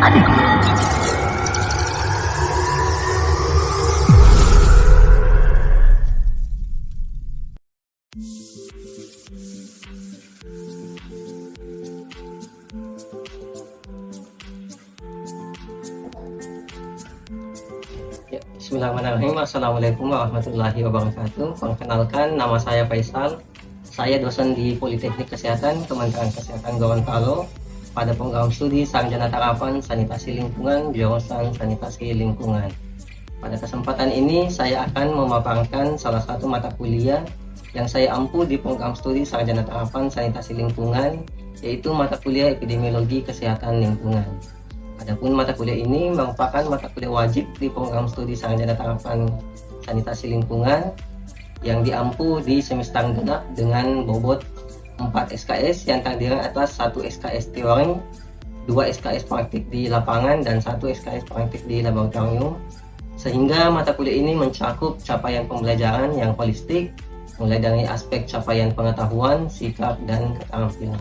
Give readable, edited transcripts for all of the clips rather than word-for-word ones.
Ya, bismillahirrahmanirrahim. Assalamualaikum warahmatullahi wabarakatuh. Perkenalkan, nama saya Faisal. Saya dosen di Politeknik Kesehatan Kementerian Kesehatan Gorontalo pada program studi Sarjana Tarapan Sanitasi Lingkungan jurusan Sanitasi Lingkungan. Pada kesempatan ini saya akan memaparkan salah satu mata kuliah yang saya ampu di program studi Sarjana Tarapan Sanitasi Lingkungan, yaitu mata kuliah Epidemiologi Kesehatan Lingkungan. Adapun mata kuliah ini merupakan mata kuliah wajib di program studi Sarjana Tarapan Sanitasi Lingkungan yang diampu di semester genap dengan bobot 4 SKS yang terdiri atas 1 SKS teori, 2 SKS praktik di lapangan, dan 1 SKS praktik di laboratorium, sehingga mata kuliah ini mencakup capaian pembelajaran yang holistik mulai dari aspek capaian pengetahuan, sikap, dan keterampilan.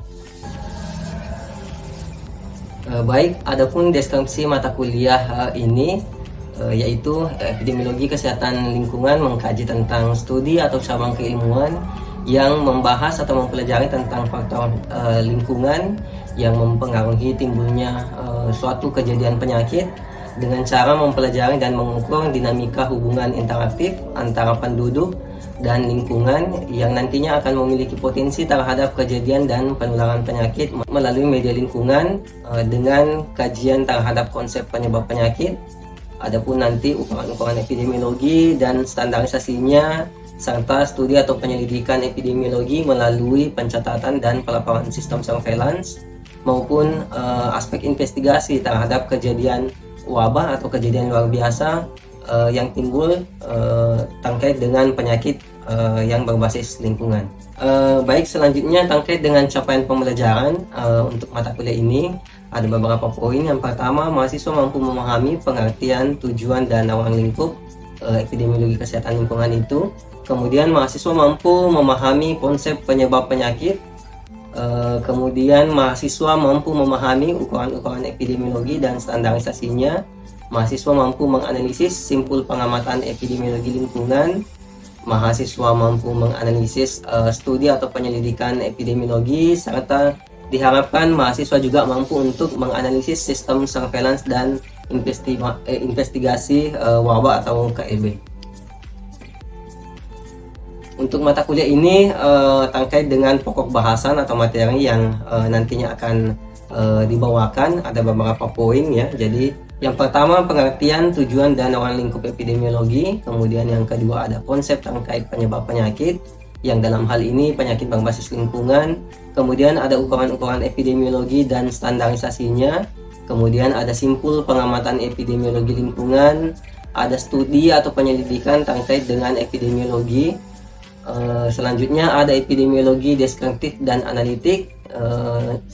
Baik, adapun deskripsi mata kuliah ini yaitu Epidemiologi Kesehatan Lingkungan mengkaji tentang studi atau cabang keilmuan yang membahas atau mempelajari tentang faktor lingkungan yang mempengaruhi timbulnya suatu kejadian penyakit dengan cara mempelajari dan mengukur dinamika hubungan interaktif antara penduduk dan lingkungan yang nantinya akan memiliki potensi terhadap kejadian dan penularan penyakit melalui media lingkungan dengan kajian terhadap konsep penyebab penyakit. Adapun nanti ukuran-ukuran epidemiologi dan standarisasinya serta studi atau penyelidikan epidemiologi melalui pencatatan dan pelaporan sistem surveillance maupun aspek investigasi terhadap kejadian wabah atau kejadian luar biasa yang timbul terkait dengan penyakit yang berbasis lingkungan. Baik, selanjutnya terkait dengan capaian pembelajaran untuk mata kuliah ini ada beberapa poin. Yang pertama, mahasiswa mampu memahami pengertian, tujuan, dan ruang lingkup epidemiologi kesehatan lingkungan itu. Kemudian mahasiswa mampu memahami konsep penyebab penyakit. Kemudian mahasiswa mampu memahami ukuran-ukuran epidemiologi dan standarisasinya. Mahasiswa mampu menganalisis simpul pengamatan epidemiologi lingkungan. Mahasiswa mampu menganalisis studi atau penyelidikan epidemiologi, serta diharapkan mahasiswa juga mampu untuk menganalisis sistem surveillance dan investigasi wabah atau KLB. Untuk mata kuliah ini terkait dengan pokok bahasan atau materi yang nantinya akan dibawakan ada beberapa poin ya. Jadi yang pertama, pengertian, tujuan, dan ruang lingkup epidemiologi. Kemudian yang kedua ada konsep terkait penyebab penyakit, yang dalam hal ini penyakit berbasis lingkungan. Kemudian ada ukuran-ukuran epidemiologi dan standarisasinya. Kemudian ada simpul pengamatan epidemiologi lingkungan. Ada studi atau penyelidikan terkait dengan epidemiologi. Selanjutnya ada epidemiologi deskriptif dan analitik,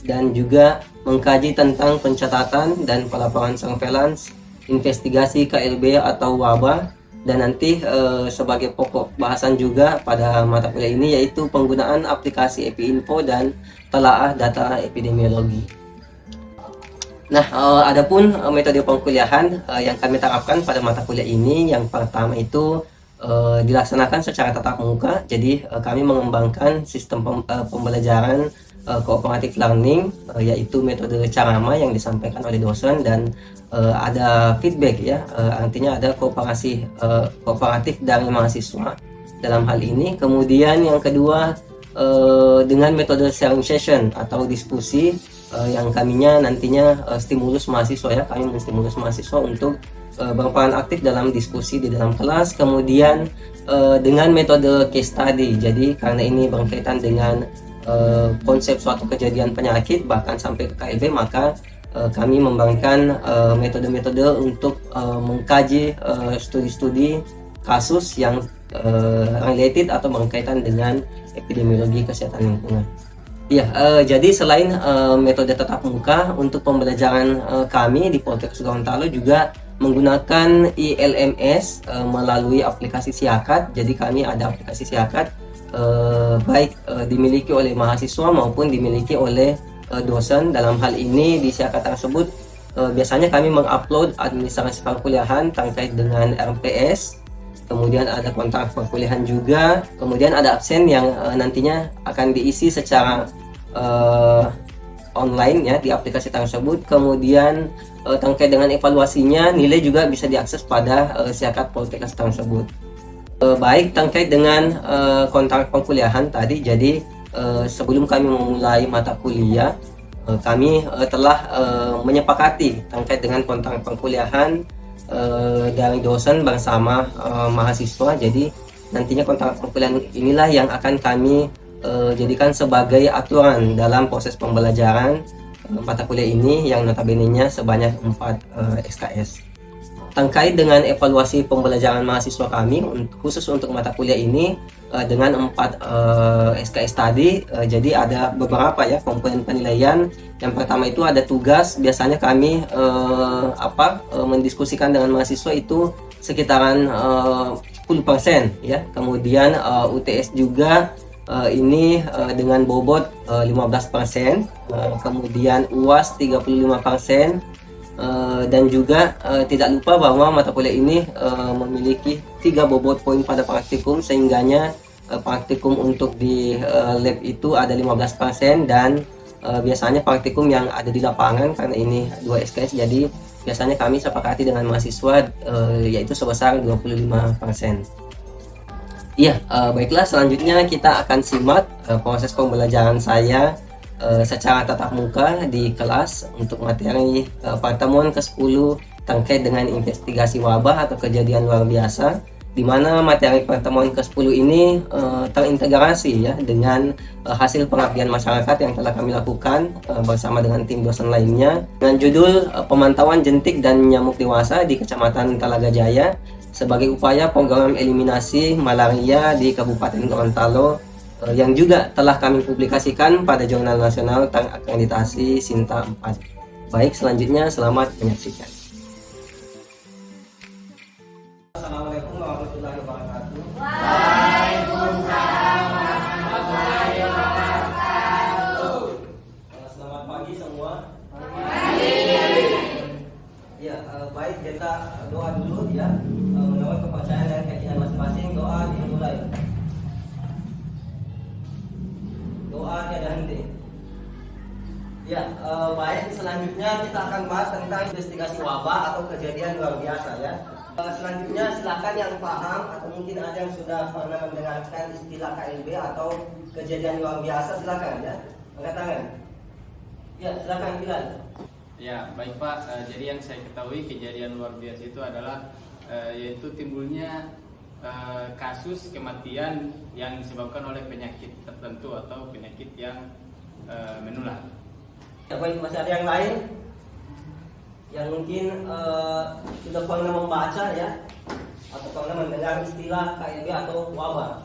dan juga mengkaji tentang pencatatan dan pelaporan surveillance, investigasi KLB atau wabah, dan nanti sebagai pokok bahasan juga pada mata kuliah ini yaitu penggunaan aplikasi EpiInfo dan telaah data epidemiologi. Nah, adapun metode pengkuliahan yang kami terapkan pada mata kuliah ini, yang pertama itu dilaksanakan secara tatap muka. Jadi kami mengembangkan sistem pembelajaran cooperative learning, yaitu metode carama yang disampaikan oleh dosen, dan ada feedback ya, artinya ada kooperatif dari mahasiswa dalam hal ini. Kemudian yang kedua dengan metode sharing session atau diskusi yang kaminya nantinya stimulus mahasiswa ya, kami menstimulus mahasiswa untuk berperan aktif dalam diskusi di dalam kelas. Kemudian dengan metode case study, jadi karena ini berkaitan dengan konsep suatu kejadian penyakit bahkan sampai ke KLB, maka kami memberikan metode-metode untuk mengkaji studi-studi kasus yang related atau berkaitan dengan epidemiologi kesehatan lingkungan. Ya, jadi selain metode tatap muka, untuk pembelajaran kami di Poltekkes Gorontalo juga menggunakan ILMS melalui aplikasi Siakat. Jadi kami ada aplikasi Siakat baik dimiliki oleh mahasiswa maupun dimiliki oleh dosen. Dalam hal ini di Siakat tersebut biasanya kami mengupload administrasi perkuliahan terkait dengan RPS, kemudian ada kontrak perkuliahan juga, kemudian ada absen yang nantinya akan diisi secara online ya di aplikasi tersebut. Kemudian terkait dengan evaluasinya, nilai juga bisa diakses pada siakat Poltekkes tersebut. Baik terkait dengan kontrak perkuliahan tadi, jadi sebelum kami memulai mata kuliah, kami telah menyepakati terkait dengan kontrak perkuliahan dari dosen bersama mahasiswa. Jadi nantinya kontrak perkuliahan inilah yang akan kami jadikan sebagai aturan dalam proses pembelajaran mata kuliah ini yang notabene-nya sebanyak 4 SKS. Terkait dengan evaluasi pembelajaran mahasiswa kami khusus untuk mata kuliah ini dengan 4 SKS tadi, jadi ada beberapa ya komponen penilaian. Yang pertama itu ada tugas, biasanya kami mendiskusikan dengan mahasiswa itu sekitaran 10% ya. Kemudian UTS juga ini dengan bobot 15%, kemudian UAS 35%. Dan juga tidak lupa bahwa mata kuliah ini memiliki 3 bobot poin pada praktikum, sehingganya praktikum untuk di lab itu ada 15%, dan biasanya praktikum yang ada di lapangan karena ini 2 SKS, jadi biasanya kami sepakati dengan mahasiswa yaitu sebesar 25%. Iya, baiklah, selanjutnya kita akan simak proses pembelajaran saya secara tatap muka di kelas untuk materi pertemuan ke-10 terkait dengan investigasi wabah atau kejadian luar biasa, di mana materi pertemuan ke-10 ini terintegrasi ya dengan hasil pengabdian masyarakat yang telah kami lakukan bersama dengan tim dosen lainnya dengan judul pemantauan jentik dan nyamuk dewasa di Kecamatan Talaga Jaya sebagai upaya program eliminasi malaria di Kabupaten Gorontalo, yang juga telah kami publikasikan pada Jurnal Nasional Terakreditasi Sinta 4. Baik, selanjutnya selamat menyaksikan. Assalamualaikum warahmatullahi wabarakatuh. Waalaikumsalam warahmatullahi wabarakatuh. Selamat pagi semua. Pagi. Ya, baik, kita doa dulu ya. Menurut kepercayaan dan keyakinan masing-masing, doa dimulai. Doa tiada henti. Ya, baik, selanjutnya kita akan bahas tentang investigasi wabah atau kejadian luar biasa ya. Selanjutnya silakan yang paham atau mungkin ada yang sudah pernah mendengarkan istilah KLB atau kejadian luar biasa, silakan ya, angkat tangan. Ya, silakan Bilal. Ya, baik Pak. Jadi yang saya ketahui kejadian luar biasa itu adalah yaitu timbulnya kasus kematian yang disebabkan oleh penyakit tertentu atau penyakit yang menular. Ya, baik, masih ada yang lain yang mungkin sudah pernah membaca ya atau pernah mendengar istilah KLB atau wabah.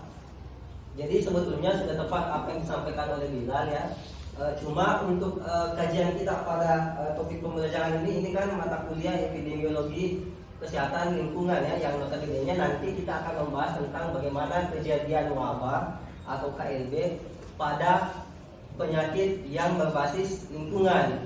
Jadi sebetulnya sudah tepat apa yang disampaikan oleh Bilal ya. Cuma untuk kajian kita pada topik pembelajaran ini kan mata kuliah epidemiologi kesehatan lingkungan ya, yang notabene nanti kita akan membahas tentang bagaimana kejadian wabah atau KLB pada penyakit yang berbasis lingkungan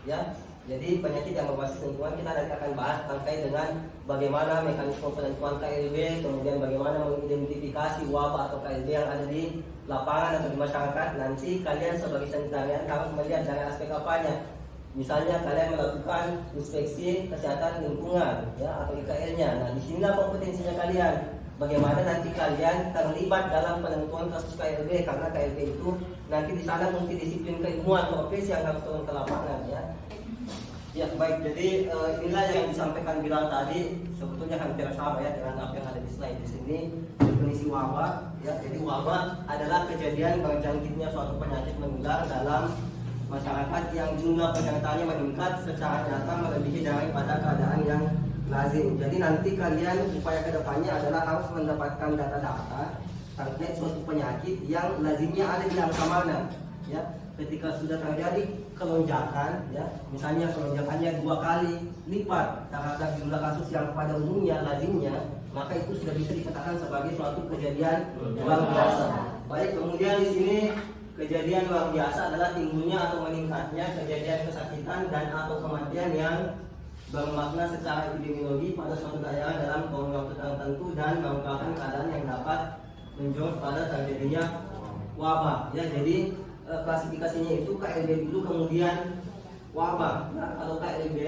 ya. Jadi penyakit yang berbasis lingkungan kita nanti akan bahas terkait dengan bagaimana mekanisme penentuan KLB, kemudian bagaimana mengidentifikasi wabah atau KLB yang ada di lapangan atau di masyarakat. Nanti kalian sebagai sanitarian harus melihat dari aspek apanya. Misalnya kalian melakukan inspeksi kesehatan lingkungan ya atau IKL-nya. Nah, disinilah kompetensinya kalian. Bagaimana nanti kalian terlibat dalam penentuan kasus KLB, karena KLB itu nanti di sana multidisiplin keilmuan profesi yang harus turun ke lapangan ya. Ya, baik, jadi inilah yang disampaikan Bilal tadi, sebetulnya hampir sama ya dengan apa yang ada di slide di sini. Definisi wabah ya, jadi wabah adalah kejadian berjangkitnya suatu penyakit menular dalam masyarakat yang jumlah penyertanya meningkat secara nyata melebihi daripada keadaan yang lazim. Jadi nanti kalian upaya kedepannya adalah harus mendapatkan data-data terkait suatu penyakit yang lazimnya ada di angka mana ya. Ketika sudah terjadi kelonjakan ya, misalnya kelonjakannya 2 kali lipat terhadap jumlah kasus yang pada umumnya lazimnya, maka itu sudah bisa dikatakan sebagai suatu kejadian luar biasa. Baik, kemudian di sini kejadian luar biasa adalah timbulnya atau meningkatnya kejadian kesakitan dan atau kematian yang bermakna secara epidemiologi pada suatu daerah dalam kurun waktu tertentu dan merupakan keadaan yang dapat menjurus pada terjadinya wabah. Ya, jadi klasifikasinya itu KLB dulu kemudian wabah. Nah, kalau KLB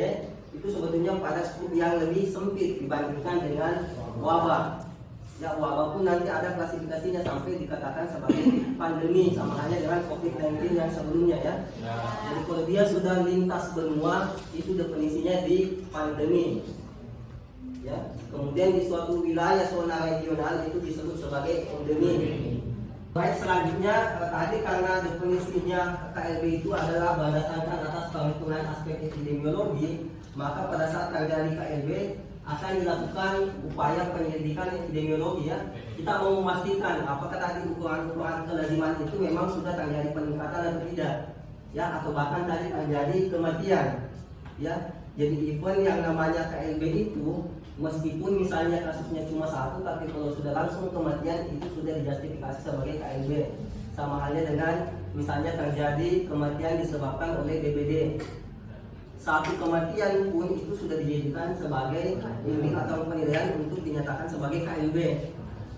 itu sebetulnya pada skup yang lebih sempit dibandingkan dengan wabah. Ya, wabah pun nanti ada klasifikasinya sampai dikatakan sebagai pandemi, sama halnya dengan COVID-19 yang sebelumnya ya. Jadi kalau dia sudah lintas benua itu definisinya di pandemi. Ya, kemudian di suatu wilayah zona regional itu disebut sebagai endemi. Baik, selanjutnya tadi karena definisinya KLB itu adalah berdasarkan atas perhitungan aspek epidemiologi, maka pada saat terjadi KLB akan dilakukan upaya penyelidikan epidemiologi ya. Kita mau memastikan apakah tadi ukuran-ukuran kelaziman itu memang sudah terjadi peningkatan atau tidak ya, atau bahkan tadi terjadi kematian ya. Jadi event yang namanya KLB itu meskipun misalnya kasusnya cuma satu, tapi kalau sudah langsung kematian itu sudah dijustifikasi sebagai KLB. Sama halnya dengan misalnya terjadi kematian disebabkan oleh DBD. Satu kematian pun itu sudah dijadikan sebagai indikator atau penilaian untuk dinyatakan sebagai KLB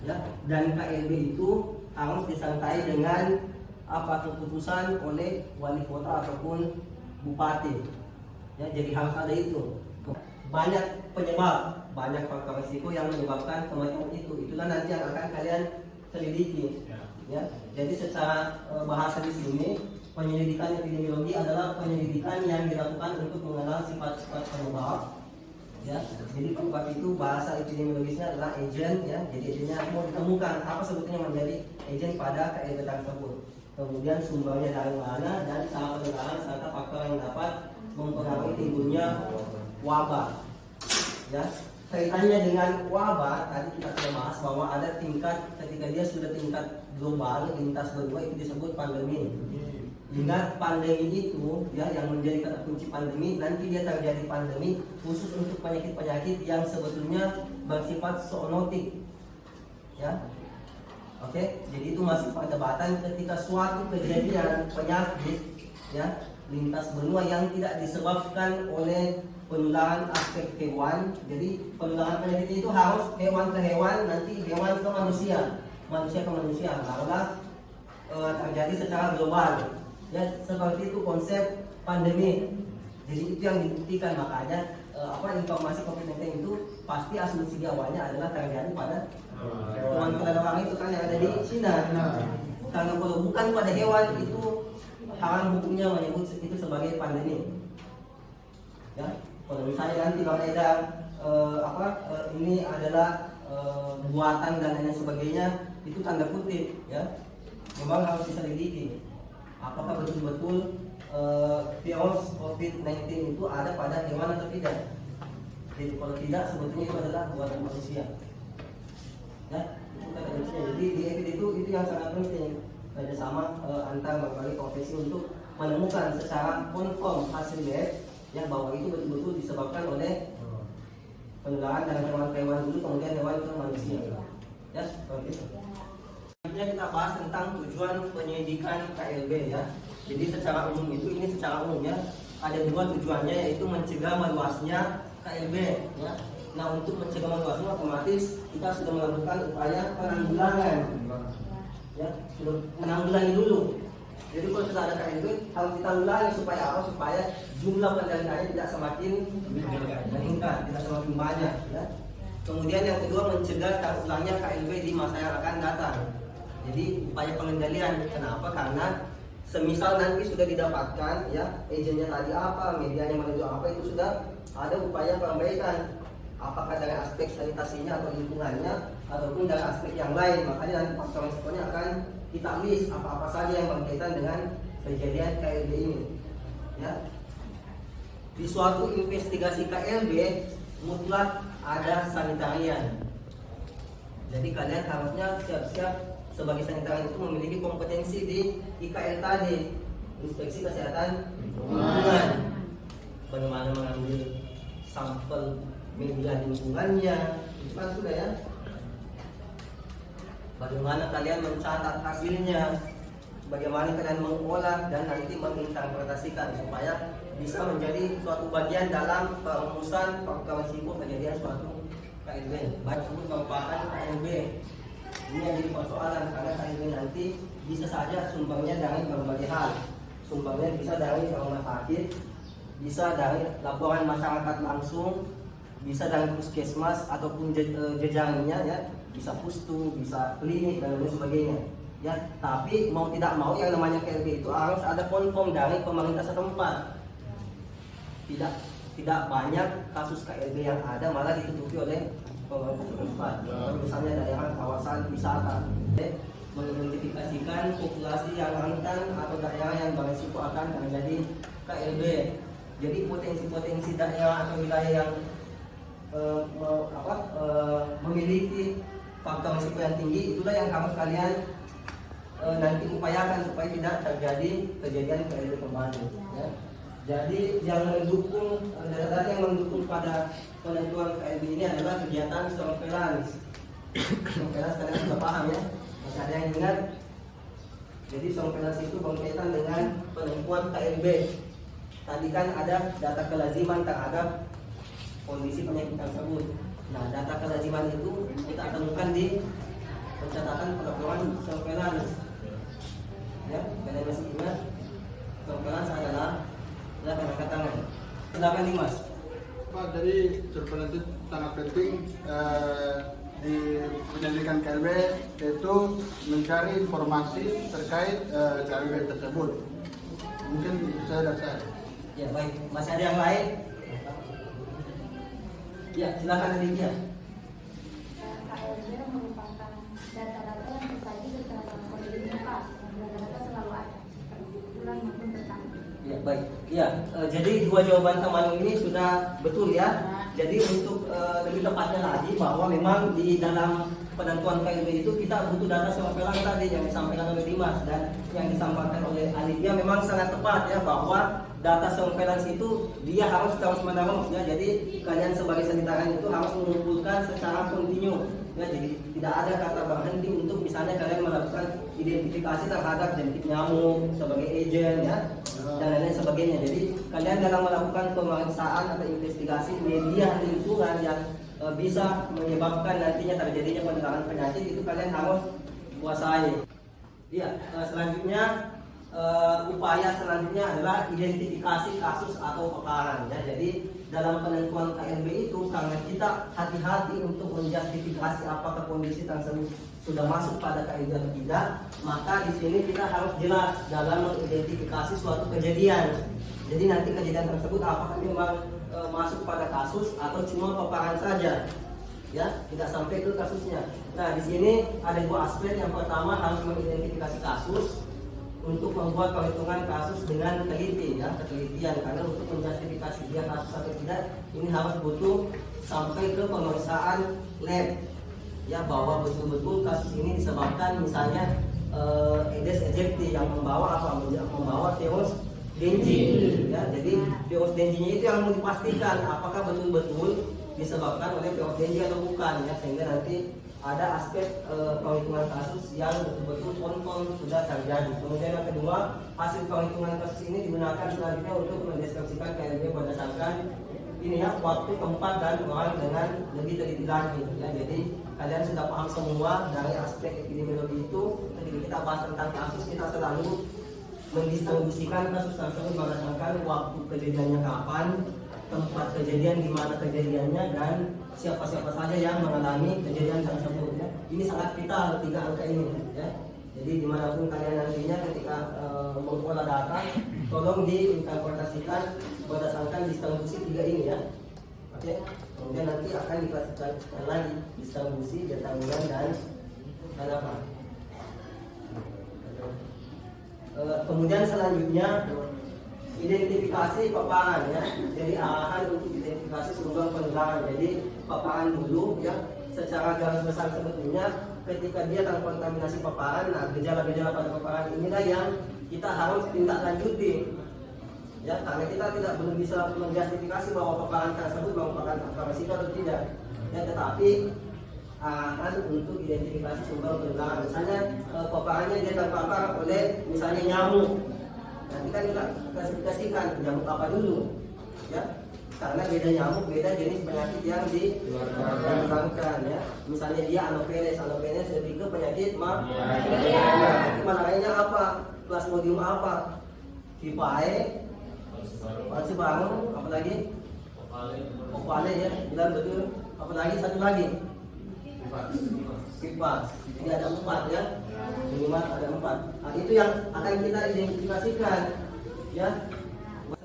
ya. Dan KLB itu harus disertai dengan keputusan oleh wali kota ataupun bupati ya. Jadi harus ada itu. Banyak penyebab, banyak faktor risiko yang menyebabkan kematian itu. Itulah nanti yang akan kalian selidiki ya. Jadi secara bahasa di sini, penyelidikan epidemiologi adalah penyelidikan yang dilakukan untuk mengenal sifat-sifat penyebab ya. Jadi penyebab itu bahasa epidemiologisnya adalah agent ya. Jadi agentnya mau ditemukan apa sebetulnya menjadi agent pada KLB tersebut, kemudian sumbernya dari mana dan cara penularan serta faktor yang dapat mempengaruhi timbulnya wabah ya. Kaitannya dengan wabah tadi kita sudah bahas bahwa ada tingkat, ketika dia sudah tingkat global lintas benua itu disebut pandemi. Ingat, pandemi itu ya yang menjadi kata kunci pandemi, nanti dia terjadi pandemi khusus untuk penyakit-penyakit yang sebetulnya bersifat zoonotik ya. Oke, jadi itu masih perdebatan ketika suatu kejadian penyakit ya lintas benua yang tidak disebabkan oleh penularan aspek hewan. Jadi penularan penyakit itu harus hewan ke hewan, nanti hewan ke manusia, manusia ke manusia, karena terjadi secara global ya. Seperti itu konsep pandemi. Jadi itu yang dibuktikan, makanya informasi COVID-19 itu pasti asumsi awalnya adalah terjadi pada hewan pada orang itu kan yang ada di Cina. Karena kalau bukan pada hewan itu haram hukumnya menyebut itu sebagai pandemi ya. Kalau misalnya nanti beredar ini adalah buatan dan lain sebagainya, itu tanda kutip ya. Memang harus diselidiki apakah betul-betul virus COVID-19 itu ada pada hewan atau tidak. Jadi kalau tidak, sebetulnya itu adalah buatan manusia ya. Itu kata kuncinya. Jadi di EPID itu yang sangat penting, kerjasama antar berbagai profesi untuk menemukan secara konform hasil lab ya bahwa itu betul-betul disebabkan oleh penularan dari hewan ke hewan dulu, kemudian hewan ke manusia ya, seperti itu. Selanjutnya kita bahas tentang tujuan penyelidikan KLB ya. Jadi secara umum itu, ini secara umum ya, ada dua tujuannya, yaitu mencegah meluasnya KLB ya. Nah, untuk mencegah meluasnya otomatis kita sudah melakukan upaya penanggulangan ya, sudah menanggulangi dulu. Jadi kalau sudah ada KLB harus ditanggulangi supaya apa? Supaya jumlah penderitanya tidak semakin meningkat, tidak semakin banyak ya. Kemudian yang kedua, mencegah terulangnya KLB di masa yang akan datang. Jadi upaya pengendalian. Kenapa? Karena semisal nanti sudah didapatkan ya agennya tadi apa, medianya menuju apa, itu sudah ada upaya perbaikan, apakah dari aspek sanitasinya atau lingkungannya ataupun dari aspek yang lain. Makanya nanti faktor resikonya akan kita list apa-apa saja yang berkaitan dengan kejadian KLB ini ya. Di suatu investigasi KLB mutlak ada sanitarian. Jadi kalian harusnya siap-siap sebagai sanitarian itu memiliki kompetensi di IKL tadi, inspeksi kesehatan lingkungan. Bagaimana mengambil sampel media lingkungannya, itu kan sudah ya. Bagaimana kalian mencatat hasilnya bagaimana kalian mengolah dan nanti menginterpretasikan supaya bisa menjadi suatu bagian dalam perumusan faktor risiko kejadian suatu KLB. Baik sebut merupakan KLB. Ini yang jadi persoalan karena KLB nanti bisa saja sumbernya dari berbagai hal. Sumbernya bisa dari rumah sakit, bisa dari laporan masyarakat langsung, bisa dari puskesmas ataupun jejaringnya ya, bisa pustu, bisa klinik dan lain sebagainya. Ya, tapi mau tidak mau yang namanya KLB itu harus ada konform dari pemerintah setempat. Tidak banyak kasus KLB yang ada malah ditutupi oleh pemerintah setempat. Misalnya daerah kawasan wisata, mengidentifikasikan populasi yang rentan atau daerah yang berisiko akan terjadi KLB. Jadi potensi-potensi daerah atau wilayah yang memiliki faktor risiko yang tinggi, itulah yang harus kalian nanti upayakan supaya tidak terjadi kejadian KLB kembali. Ya. Jadi yang mendukung data-data yang mendukung pada penentuan KLB ini adalah kegiatan surveillance. Surveillance kalian sudah paham ya? Masih ada yang ingat? Jadi surveillance itu berkaitan dengan penentuan KLB. Tadi kan ada data kelaziman terhadap kondisi penyakit tersebut. Nah, data kelaziman itu kita temukan di pencatatan peraturan surveillance. Ya, kalian masih ingat? Surveillance adalah angkat tangan. Silakan Dimas. Pak, jadi surveillance itu sangat penting di penyelidikan KLB, yaitu mencari informasi terkait KLB tersebut. Mungkin saya dasar. Ya baik, masih ada yang lain? Ya silakan Aditya. KLB merupakan data-data yang tersaji secara kontinuitas dan data-data selalu ada, bulan maupun petang. Ya baik, ya jadi dua jawaban teman ini sudah betul ya. Jadi untuk lebih tepatnya lagi bahwa memang di dalam penentuan KLB itu kita butuh data surveillance tadi yang disampaikan oleh Dimas dan yang disampaikan oleh Alivia memang sangat tepat ya, bahwa data surveillance itu dia harus terus menerus ya. Jadi kalian sebagai sanitarian itu harus mengumpulkan secara kontinu ya. Jadi tidak ada kata berhenti untuk misalnya kalian melakukan identifikasi terhadap jentik nyamuk sebagai agen ya dan lain-lain sebagainya. Jadi kalian dalam melakukan pemeriksaan atau investigasi media lingkungan yang bisa menyebabkan nantinya terjadinya penularan penyakit itu kalian harus kuasai. Iya, selanjutnya upaya selanjutnya adalah identifikasi kasus atau paparan ya. Jadi dalam penentuan KLB itu karena kita hati-hati untuk menjustifikasi apakah kondisi tersebut sudah masuk pada KLB atau tidak, maka di sini kita harus jelas dalam mengidentifikasi suatu kejadian. Jadi nanti kejadian tersebut apakah memang masuk pada kasus atau cuma paparan saja, ya tidak sampai ke kasusnya. Nah di sini ada dua aspek. Yang pertama harus mengidentifikasi kasus untuk membuat perhitungan kasus dengan teliti, ya ketelitian, karena untuk menjustifikasi dia kasus atau tidak ini harus butuh sampai ke pemeriksaan lab, ya bahwa betul-betul kasus ini disebabkan misalnya Aedes aegypti yang membawa apa? Membawa virus Dengue, ya. Jadi virus Dengue-nya itu yang mau dipastikan apakah betul-betul disebabkan oleh virus Dengue atau bukan, ya, sehingga nanti ada aspek perhitungan kasus yang betul-betul confirm sudah terjadi. Kemudian yang kedua, hasil perhitungan kasus ini digunakan selanjutnya untuk mendeskripsikan KLB berdasarkan ini ya waktu, tempat dan orang dengan lebih teliti lagi, ya. Jadi kalian sudah paham semua dari aspek epidemiologi itu. Ketika kita bahas tentang kasus, kita selalu mendistribusikan kasus tersebut berdasarkan waktu kejadiannya kapan, tempat kejadian, di mana kejadiannya, dan siapa-siapa saja yang mengalami kejadian tersebut, ya. Ini sangat vital tiga angka ini, ya. Jadi dimanapun kalian nantinya ketika mengolah data, tolong diinterpretasikan berdasarkan distribusi tiga ini, ya. Oke. Kemudian nanti akan diklasifikasikan lagi distribusi, determinan, dan apa. Kemudian selanjutnya identifikasi paparan, ya. Jadi arahan untuk identifikasi sumber penularan. Jadi paparan dulu, ya. Secara garis besar sebetulnya ketika dia terkontaminasi paparan, nah gejala-gejala pada paparan inilah yang kita harus tindak lanjuti, ya, karena kita belum bisa menjustifikasi bahwa paparan tersebut merupakan faktor risiko atau tidak, ya. Tetapi untuk identifikasi sumber penularan. Misalnya paparannya dia terpapar oleh misalnya nyamuk. Nanti kan kita klasifikasikan nyamuk apa dulu, ya. Karena beda nyamuk, beda jenis penyakit yang ditularkan, ya. Misalnya dia Anopheles lebih ke penyakit malaria. Malarianya apa? Plasmodium apa? Pipae, Panspermum, apa lagi? Ovale, ya, bilang betul. Apa lagi? Satu lagi? Pipas. Jadi ada 4, ya. Minimal ada 4. Nah, itu yang akan kita identifikasikan, ya.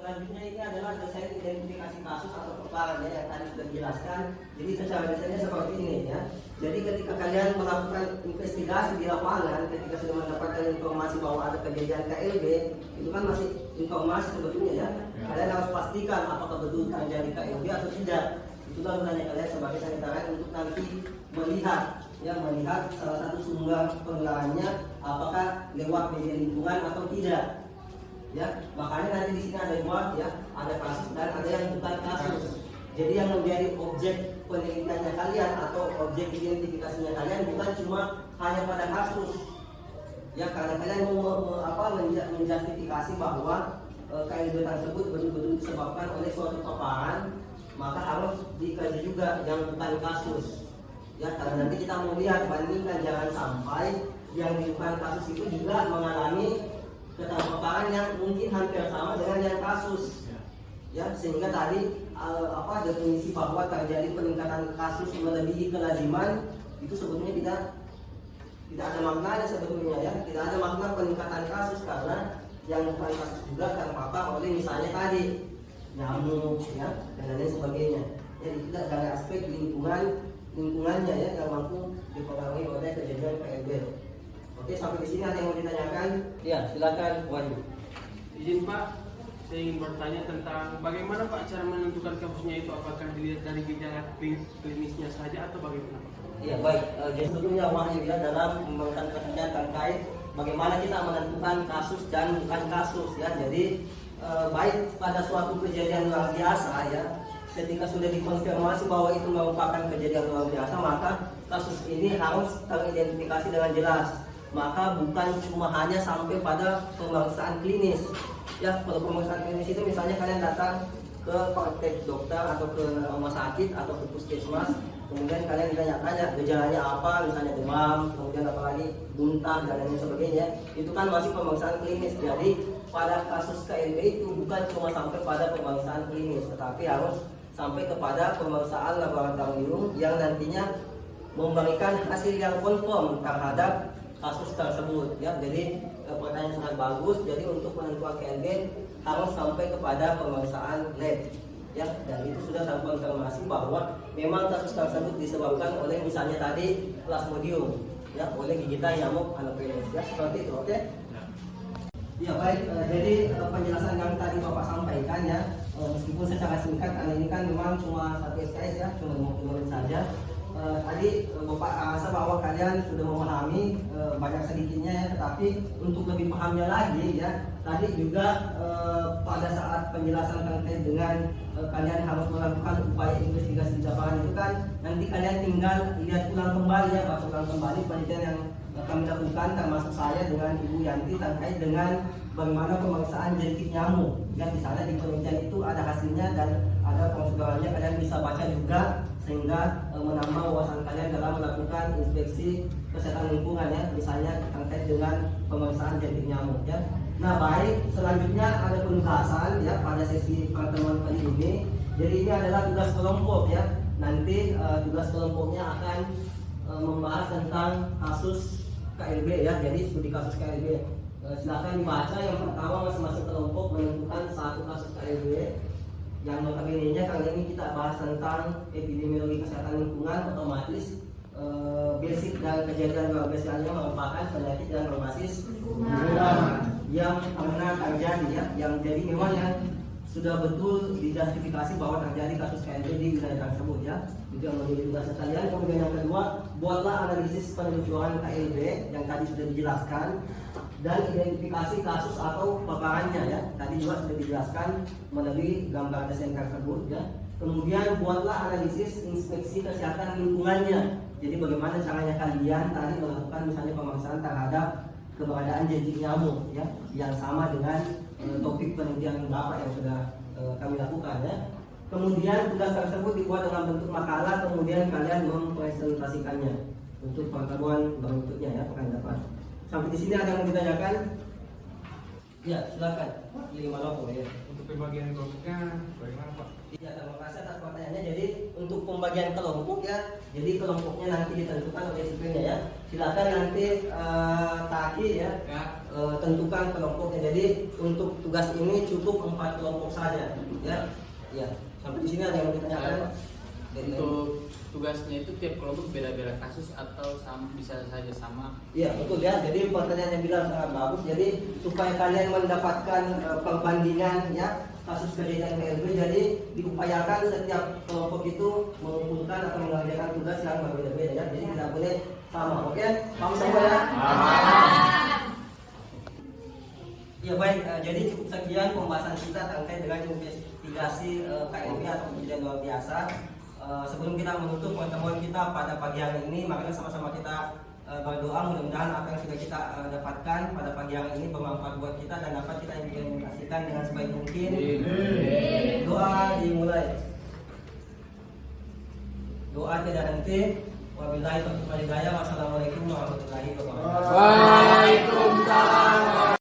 Selanjutnya ini adalah desain identifikasi kasus atau paparan, ya, yang tadi sudah dijelaskan. Jadi secara desainnya seperti ini, ya. Jadi ketika kalian melakukan investigasi di lapangan, ketika sudah mendapatkan informasi bahwa ada kejadian KLB, itu kan masih informasi sebetulnya, ya. Kalian harus pastikan apakah betul terjadi KLB atau tidak. Itulah gunanya kalian sebagai sanitarian untuk nanti melihat salah satu sumber penularannya apakah lewat media lingkungan atau tidak. Ya, makanya nanti di sini ada 2, ya, ada kasus dan ada yang bukan kasus. Jadi yang menjadi objek penelitiannya kalian atau objek identifikasinya kalian bukan cuma hanya pada kasus, ya, karena kalian menjustifikasi bahwa KLB tersebut betul-betul disebabkan oleh suatu paparan, maka harus dikaji juga yang bukan kasus, ya, karena nanti kita mau lihat bandingkan, jangan sampai yang bukan kasus itu juga mengalami keterpaparan yang mungkin hampir sama dengan yang kasus, ya, sehingga tadi definisi bahwa terjadi peningkatan kasus melebihi kelaziman itu sebetulnya tidak ada maknanya sebetulnya, ya, tidak ada makna peningkatan kasus karena yang bukan kasus juga terpapar oleh misalnya tadi nyamuk, ya, dan lain sebagainya. Jadi tidak dari aspek lingkungannya, ya, yang mampu dipengaruhi oleh kejadian KLB. Oke, sampai di sini ada yang mau ditanyakan? Ya, silakan, Wahyu. Izin Pak, saya ingin bertanya tentang bagaimana Pak cara menentukan kasusnya itu, apakah dilihat dari gejala klinisnya saja atau bagaimana Pak? Iya, baik. Jadi sebetulnya Wahyu, ya, dalam memberikan pertanyaan terkait bagaimana kita menentukan kasus dan bukan kasus, ya. Jadi baik pada suatu kejadian luar biasa, ya, ketika sudah dikonfirmasi bahwa itu merupakan kejadian luar biasa, maka kasus ini harus teridentifikasi dengan jelas. Maka bukan cuma hanya sampai pada pemeriksaan klinis, ya. Kalau pemeriksaan klinis itu misalnya kalian datang ke praktek dokter atau ke rumah sakit atau ke puskesmas, kemudian kalian ditanya-tanya gejalanya apa, misalnya demam, kemudian apalagi muntah dan lain sebagainya, itu kan masih pemeriksaan klinis. Jadi pada kasus KLB itu bukan cuma sampai pada pemeriksaan klinis, tetapi harus sampai kepada pemeriksaan laboratorium yang nantinya memberikan hasil yang konform terhadap kasus tersebut, ya. Jadi pertanyaan sangat bagus. Jadi untuk menentukan KLB harus sampai kepada pemeriksaan lab, ya, dan itu sudah terkonfirmasi bahwa memang kasus tersebut disebabkan oleh misalnya tadi plasmodium, ya, oleh gigitan nyamuk Anopheles, ya, seperti itu. Oke. Ya, baik. Jadi penjelasan yang tadi Bapak sampaikan, ya, meskipun secara singkat karena ini kan memang cuma 1 SKS, ya, cuma 50 menit saja. Tadi Bapak rasa bahwa kalian sudah memahami banyak sedikitnya, ya, tetapi untuk lebih pahamnya lagi, ya, tadi juga pada saat penjelasan terkait dengan kalian harus melakukan upaya investigasi di lapangan itu kan nanti kalian tinggal lihat ulang kembali, ya, baca ulang kembali penelitian yang kami lakukan termasuk saya dengan Ibu Yanti terkait dengan bagaimana pemeriksaan jentik nyamuk, ya. Di sana di penelitian itu ada hasilnya dan ada prosedurannya, kalian bisa baca juga sehingga menambah wawasan kalian dalam melakukan inspeksi kesehatan lingkungan, ya, misalnya terkait dengan pemeriksaan jentik nyamuk, ya. Nah, baik, selanjutnya ada pembahasan, ya, pada sesi pertemuan kali ini. Jadi ini adalah tugas kelompok, ya. Nanti tugas kelompoknya akan membahas tentang kasus KLB, ya. Jadi studi kasus KLB. Silakan dibaca. Yang pertama, masing-masing kelompok menentukan satu kasus KLB. Yang notabene-nya kali ini kita bahas tentang epidemiologi kesehatan lingkungan, otomatis basic dan kejadian luar biasanya merupakan penyakit dan berbasis yang pernah terjadi, ya, yang jadi memang yang sudah betul dijustifikasi bahwa terjadi kasus KLB di wilayah tersebut, ya. Itu yang menjadi tugas kalian. Kemudian yang kedua, buatlah analisis penelusuran KLB yang tadi sudah dijelaskan dan identifikasi kasus atau paparannya, ya. Tadi juga sudah dijelaskan melalui gambar desain tersebut, ya. Kemudian buatlah analisis inspeksi kesehatan lingkungannya. Jadi bagaimana caranya kalian tadi melakukan misalnya pemeriksaan terhadap keberadaan jentik nyamuk ya, yang sama dengan topik penelitian Bapak yang sudah kami lakukan ya. Kemudian tugas tersebut dibuat dalam bentuk makalah, kemudian kalian mempresentasikannya untuk pertemuan berikutnya ya, pekan depan. Sampai di sini ada yang mau ditanyakan? Ya, silakan. Lima logo ya. Untuk pembagian kelompoknya bagaimana Pak? Iya, terima kasih atas pertanyaannya. Jadi untuk pembagian kelompok ya, jadi kelompoknya nanti ditentukan oleh sipilnya ya. Silakan nanti Taki ya, tentukan kelompoknya. Jadi untuk tugas ini cukup 4 kelompok saja ya. Ya, sampai di sini ada yang mau ditanyakan? Untuk tugasnya itu tiap kelompok beda-beda kasus atau bisa saja sama? Iya betul ya. Jadi pertanyaannya bilang sangat bagus. Jadi supaya kalian mendapatkan perbandingan ya kasus kejadian KLB, jadi diupayakan setiap kelompok itu mengumpulkan atau mengerjakan tugas yang berbeda-beda ya. Jadi tidak boleh sama. Oke? Paham semua ya? Ya baik. Jadi cukup sekian pembahasan kita terkait dengan investigasi KLB atau kejadian luar biasa. Sebelum kita menutup pertemuan kita pada pagi hari ini, makanya sama-sama kita berdoa mudah-mudahan apa yang sudah kita dapatkan pada pagi hari ini bermanfaat buat kita dan dapat kita implementasikan dengan sebaik mungkin. Doa dimulai. Doa tidak henti. Wabillahi taufiq wal hidayah. Wassalamualaikum warahmatullahi wabarakatuh. Waalaikumsalam.